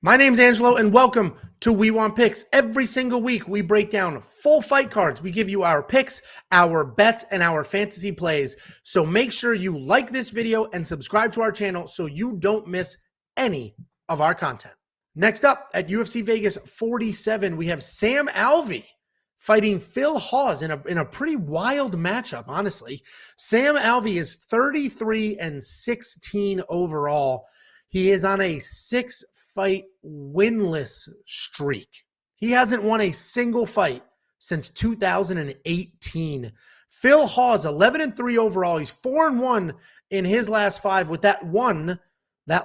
My name's Angelo, and welcome to We Want Picks. Every single week, we break down full fight cards. We give you our picks, our bets, and our fantasy plays. So make sure you like this video and subscribe to our channel so you don't miss any of our content. Next up, at UFC Vegas 47, we have Sam Alvey fighting Phil Hawes in a pretty wild matchup, honestly. Sam Alvey is 33-16 overall. He is on a 6-fight winless streak. He hasn't won a single fight since 2018. Phil Hawes, 11-3 overall. He's 4-1 in his last 5, with that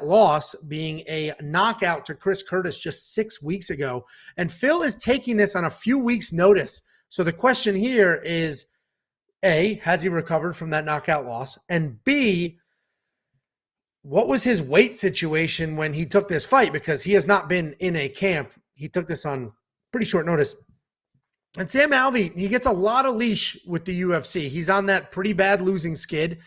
loss being a knockout to Chris Curtis just 6 weeks ago. And Phil is taking this on a few weeks' notice. So the question here is, A, has he recovered from that knockout loss? And B, what was his weight situation when he took this fight? Because he has not been in a camp. He took this on pretty short notice. And Sam Alvey, he gets a lot of leash with the UFC. He's on that pretty bad losing skid.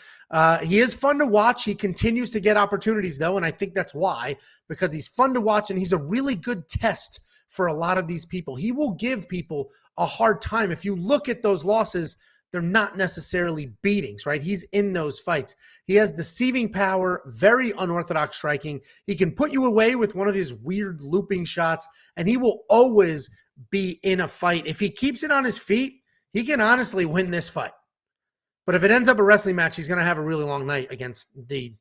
He is fun to watch. He continues to get opportunities, though, and I think that's why, because he's fun to watch, and he's a really good test for a lot of these people. He will give people a hard time. If you look at those losses, they're not necessarily beatings, right? He's in those fights. He has deceiving power, very unorthodox striking. He can put you away with one of his weird looping shots, and he will always be in a fight. If he keeps it on his feet, he can honestly win this fight. But if it ends up a wrestling match, he's going to have a really long night against the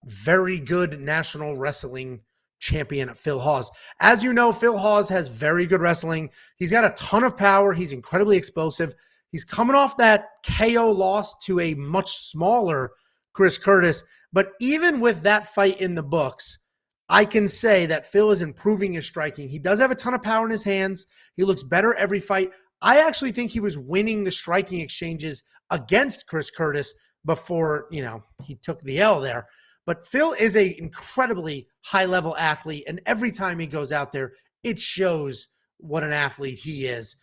very good national wrestling champion, Phil Hawes. As you know, Phil Hawes has very good wrestling. He's got a ton of power. He's incredibly explosive. He's coming off that KO loss to a much smaller Chris Curtis. But even with that fight in the books, I can say that Phil is improving his striking. He does have a ton of power in his hands. He looks better every fight. I actually think he was winning the striking exchanges against Chris Curtis before, he took the L there. But Phil is an incredibly high-level athlete, and every time he goes out there, it shows what an athlete he is.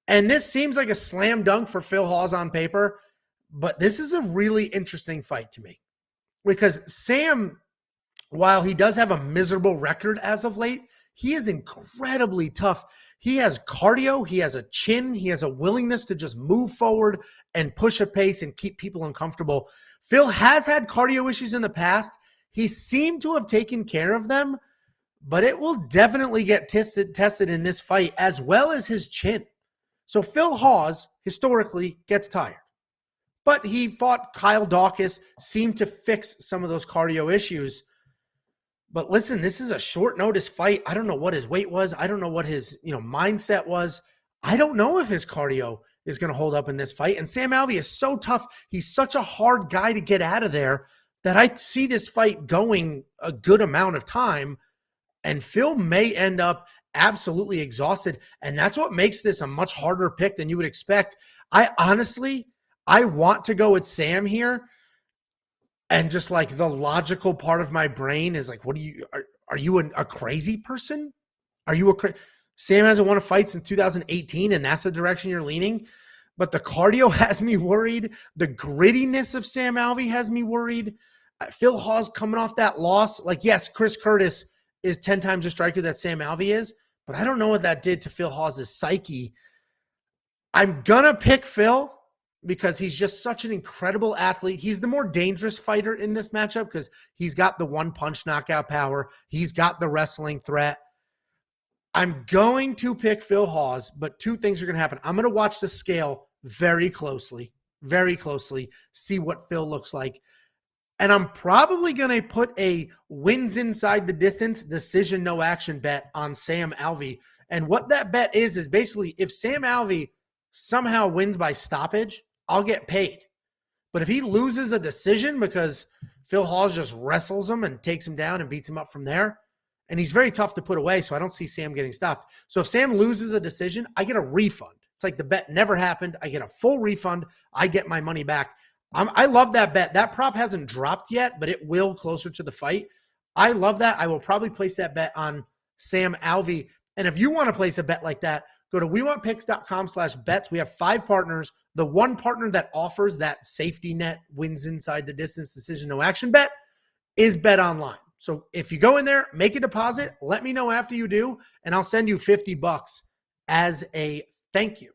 And this seems like a slam dunk for Phil Hawes on paper, but this is a really interesting fight to me because Sam, while he does have a miserable record as of late, he is incredibly tough. He has cardio, he has a chin, he has a willingness to just move forward and push a pace and keep people uncomfortable. Phil has had cardio issues in the past. He seemed to have taken care of them, but it will definitely get tested in this fight, as well as his chin. So Phil Hawes historically gets tired, but he fought Kyle Dawkins, seemed to fix some of those cardio issues. But listen, this is a short notice fight. I don't know what his weight was. I don't know what his mindset was. I don't know if his cardio is going to hold up in this fight. And Sam Alvey is so tough. He's such a hard guy to get out of there that I see this fight going a good amount of time. And Phil may end up absolutely exhausted, and that's what makes this a much harder pick than you would expect. I want to go with Sam here, and just like the logical part of my brain is like, are you a crazy person? Are you Sam hasn't won a fight since 2018, and that's the direction you're leaning? But the cardio has me worried. The grittiness of Sam Alvey has me worried. Phil Hawes coming off that loss, like, yes, Chris Curtis is 10 times a striker that Sam Alvey is, but I don't know what that did to Phil Hawes' psyche. I'm going to pick Phil because he's just such an incredible athlete. He's the more dangerous fighter in this matchup because he's got the one-punch knockout power. He's got the wrestling threat. I'm going to pick Phil Hawes, but two things are going to happen. I'm going to watch the scale very closely, see what Phil looks like. And I'm probably going to put a wins inside the distance, decision, no action bet on Sam Alvey. And what that bet is basically if Sam Alvey somehow wins by stoppage, I'll get paid. But if he loses a decision because Phil Hawes just wrestles him and takes him down and beats him up from there, and he's very tough to put away, so I don't see Sam getting stopped. So if Sam loses a decision, I get a refund. It's like the bet never happened. I get a full refund. I get my money back. I love that bet. That prop hasn't dropped yet, but it will closer to the fight. I love that. I will probably place that bet on Sam Alvey. And if you want to place a bet like that, go to wewantpicks.com/bets. We have 5 partners. The one partner that offers that safety net wins inside the distance decision, no action bet is Bet Online. So if you go in there, make a deposit, let me know after you do, and I'll send you $50 as a thank you.